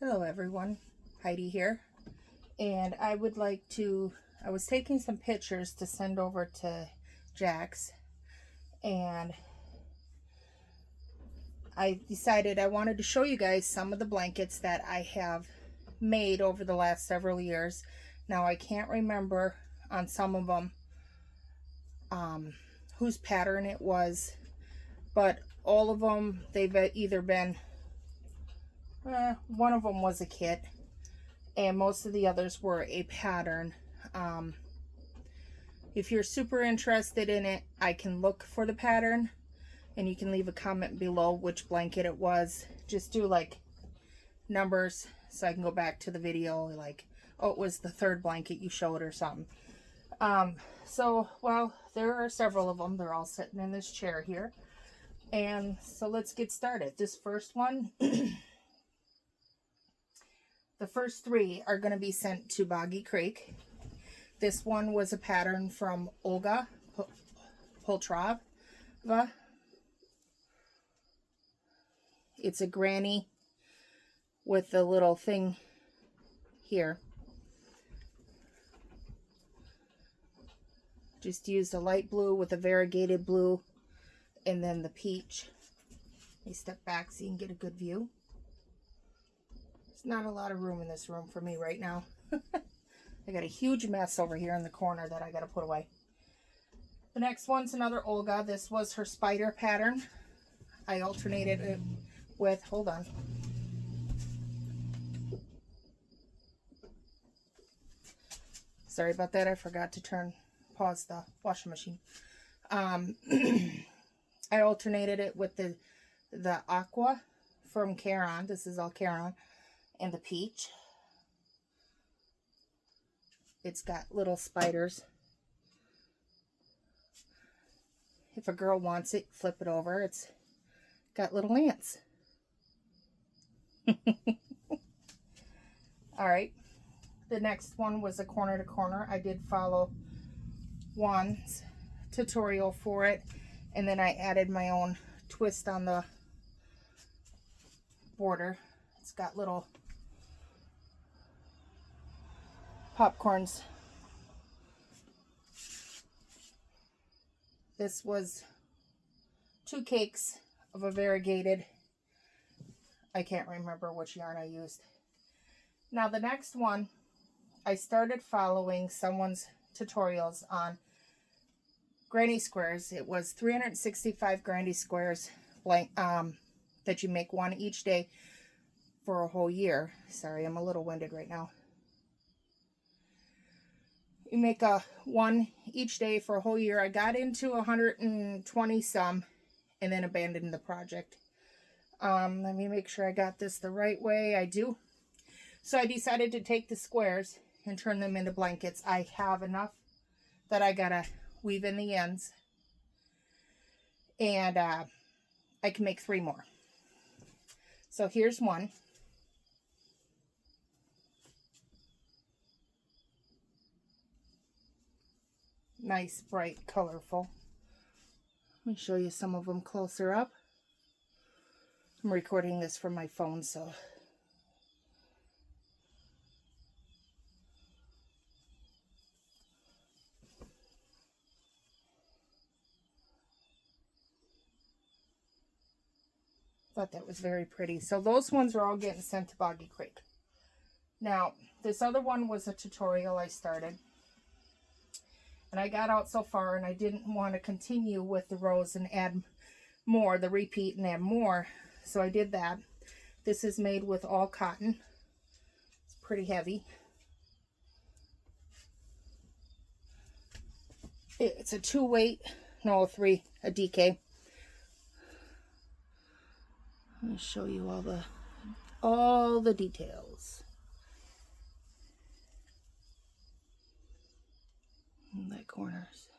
Hello everyone, Heidi here, and I was taking some pictures to send over to Jax, and I decided I wanted to show you guys some of the blankets that I have made over the last several years. Now I can't remember on some of them whose pattern it was, but all of them, they've either been, one of them was a kit, and most of the others were a pattern. If you're super interested in it, I can look for the pattern, and you can leave a comment below which blanket it was. Just do like numbers so I can go back to the video, like, oh, it was the third blanket you showed or something. Well, there are several of them. They're all sitting in this chair here. And so let's get started. This first one, the first three are going to be sent to Boggy Creek. This one was a pattern from Olga Poltrova. It's a granny with the little thing here. Just used a light blue with a variegated blue and then the peach. Let me step back so you can get a good view. There's not a lot of room in this room for me right now. I got a huge mess over here in the corner that I got to put away. The next one's another Olga. This was her spider pattern. I alternated it with, hold on. Sorry about that. I forgot to pause the washing machine. I alternated it with the aqua from Caron. This is all Caron. And the peach. It's got little spiders. If a girl wants it, flip it over. It's got little ants. Alright. The next one was a corner to corner. I did follow Juan's tutorial for it. And then I added my own twist on the border. It's got little popcorns. This was 2 cakes of a variegated. I can't remember which yarn I used. Now the next one, I started following someone's tutorials on granny squares. It was 365 granny squares blank that you make one each day for a whole year. Sorry, I'm a little winded right now. You make one each day for a whole year. I got into 120 some and then abandoned the project. Let me make sure I got this the right way. I do. So I decided to take the squares and turn them into blankets. I have enough that I gotta weave in the ends, and I can make 3 more. So here's one. Nice, bright, colorful. Let me show you some of them closer up. I'm recording this from my phone, so thought that was very pretty. So those ones are all getting sent to Boggy Creek. Now, this other one was a tutorial I started. And I got out so far and I didn't want to continue with the rows and add more, the repeat and add more. So I did that. This is made with all cotton. It's pretty heavy. It's a 2-weight, no, a DK. Let me show you all the details. And the corners.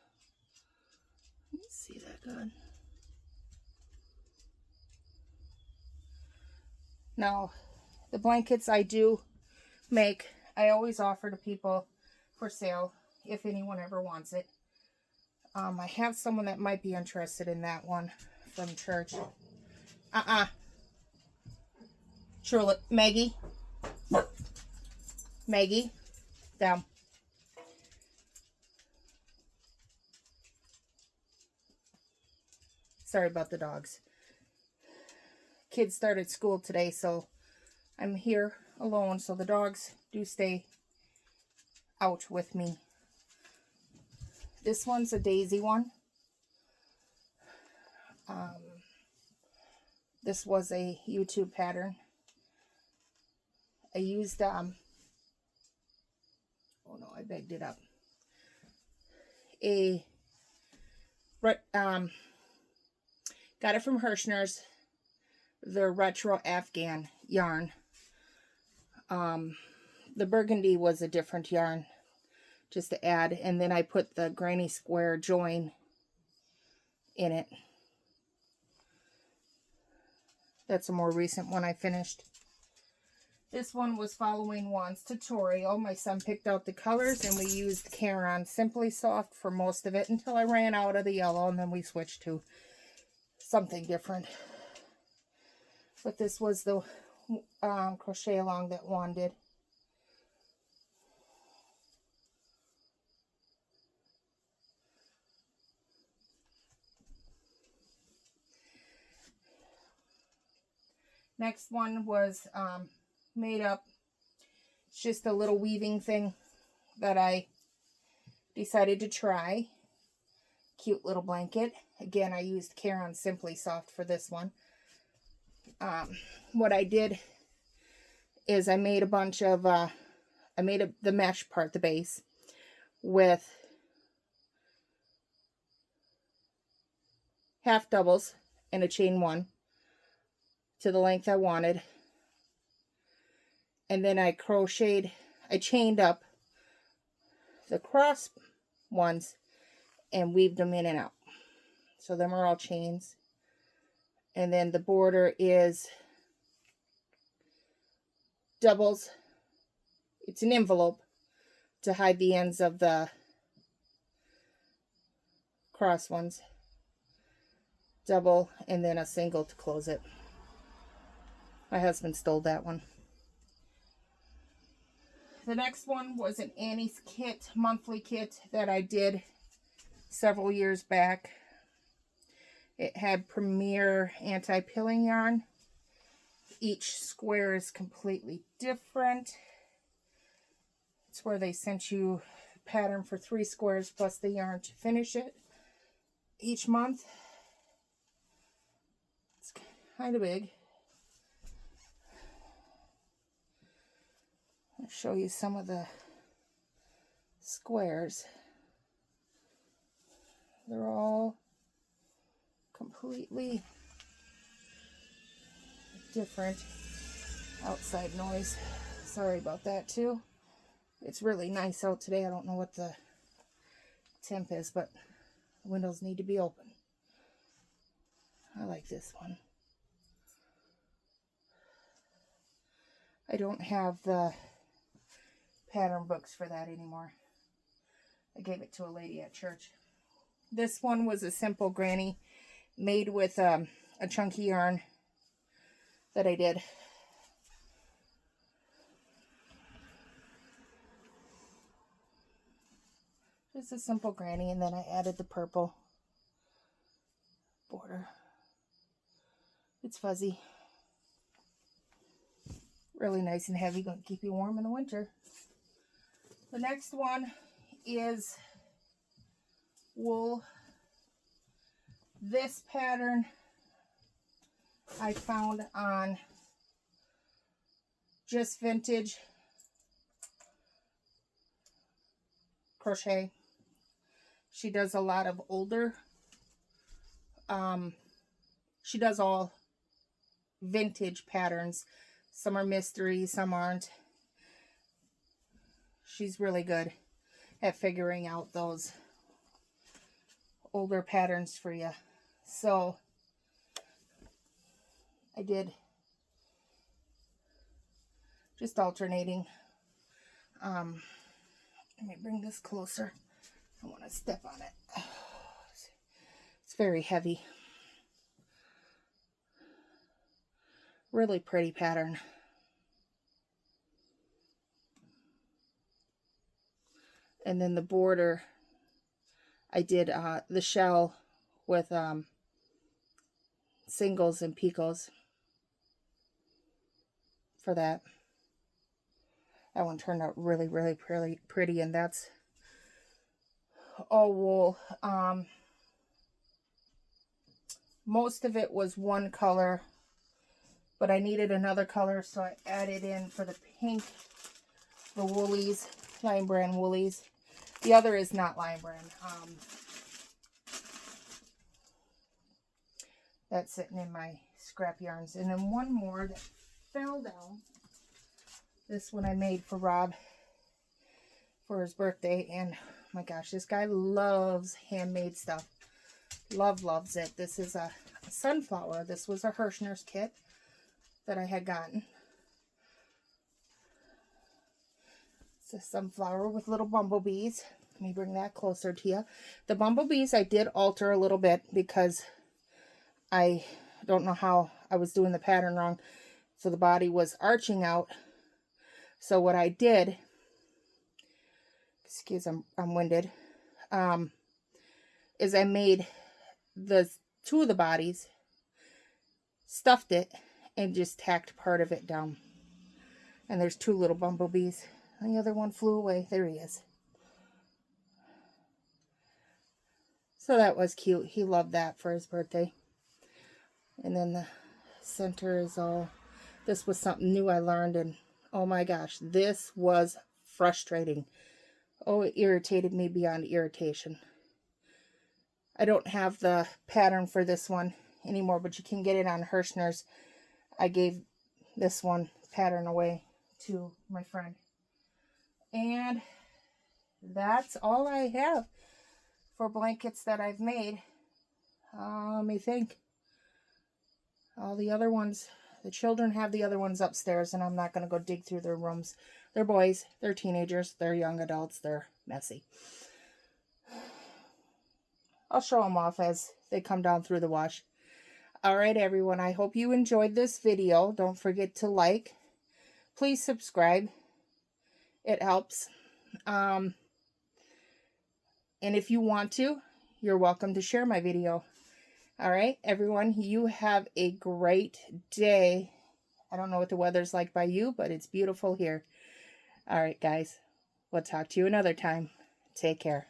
Let's see that good. Now, the blankets I do make, I always offer to people for sale if anyone ever wants it. I have someone that might be interested in that one from church. Truly, Maggie, Maggie, down. Sorry about the dogs. Kids started school today, so I'm here alone, so the dogs do stay out with me. This one's a daisy one. This was a YouTube pattern. I used, oh no, I bagged it up. Got it from Hirschner's, the retro Afghan yarn. The burgundy was a different yarn, just to add, and then I put the granny square join in it. That's a more recent one I finished. This one was following Juan's tutorial. My son picked out the colors and we used Caron Simply Soft for most of it until I ran out of the yellow, and then we switched to something different. But this was the crochet along that Juan did. Next one was made up. It's just a little weaving thing that I decided to try. Cute little blanket. Again, I used Caron Simply Soft for this one. What I did is I made a bunch of, the mesh part, the base, with half doubles and a chain one to the length I wanted. And then I chained up the cross ones and weaved them in and out. So them are all chains. And then the border is doubles. It's an envelope to hide the ends of the cross ones. Double and then a single to close it. My husband stole that one. The next one was an Annie's kit, monthly kit that I did several years back. It had Premier anti-pilling yarn. Each square is completely different. It's where they sent you a pattern for 3 squares plus the yarn to finish it each month. It's kind of big. I'll show you some of the squares. They're all completely different. Outside noise. Sorry about that too. It's really nice out today. I don't know what the temp is, but the windows need to be open. I like this one. I don't have the pattern books for that anymore. I gave it to a lady at church. This one was a simple granny made with a chunky yarn that I did. Just a simple granny, and then I added the purple border. It's fuzzy. Really nice and heavy, going to keep you warm in the winter. The next one is wool. This pattern I found on Just Vintage Crochet. She does a lot of older, she does all vintage patterns. Some are mystery, some aren't. She's really good at figuring out those older patterns for you. So I did just alternating. Let me bring this closer. I want to step on it. It's very heavy. Really pretty pattern. And then the border, I did the shell with singles and picots for that. That one turned out really, really pretty, and that's all wool. Most of it was one color, but I needed another color, so I added in for the pink, the woolies, Lion Brand woolies. The other is not Lion Brand. That's sitting in my scrap yarns. And then one more that fell down. This one I made for Rob for his birthday. And oh my gosh, this guy loves handmade stuff. Loves it. This is a sunflower. This was a Hirschner's kit that I had gotten. It's a sunflower with little bumblebees. Let me bring that closer to you. The bumblebees I did alter a little bit because I don't know how I was doing the pattern wrong. So the body was arching out. So what I did, excuse, I'm winded, is I made the two of the bodies, stuffed it, and just tacked part of it down. And there's two little bumblebees. And the other one flew away. There he is. So that was cute. He loved that for his birthday. And then the center is all, this was something new I learned, and oh my gosh, this was frustrating. Oh, it irritated me beyond irritation. I don't have the pattern for this one anymore, but you can get it on Hirschner's. I gave this one pattern away to my friend. And that's all I have for blankets that I've made. Let me think. All the other ones, the children have the other ones upstairs, and I'm not going to go dig through their rooms. They're boys, they're teenagers, they're young adults, they're messy. I'll show them off as they come down through the wash. Alright everyone, I hope you enjoyed this video. Don't forget to like. Please subscribe. It helps. And if you want to, you're welcome to share my video. All right, everyone, you have a great day. I don't know what the weather's like by you, but it's beautiful here. All right, guys, we'll talk to you another time. Take care.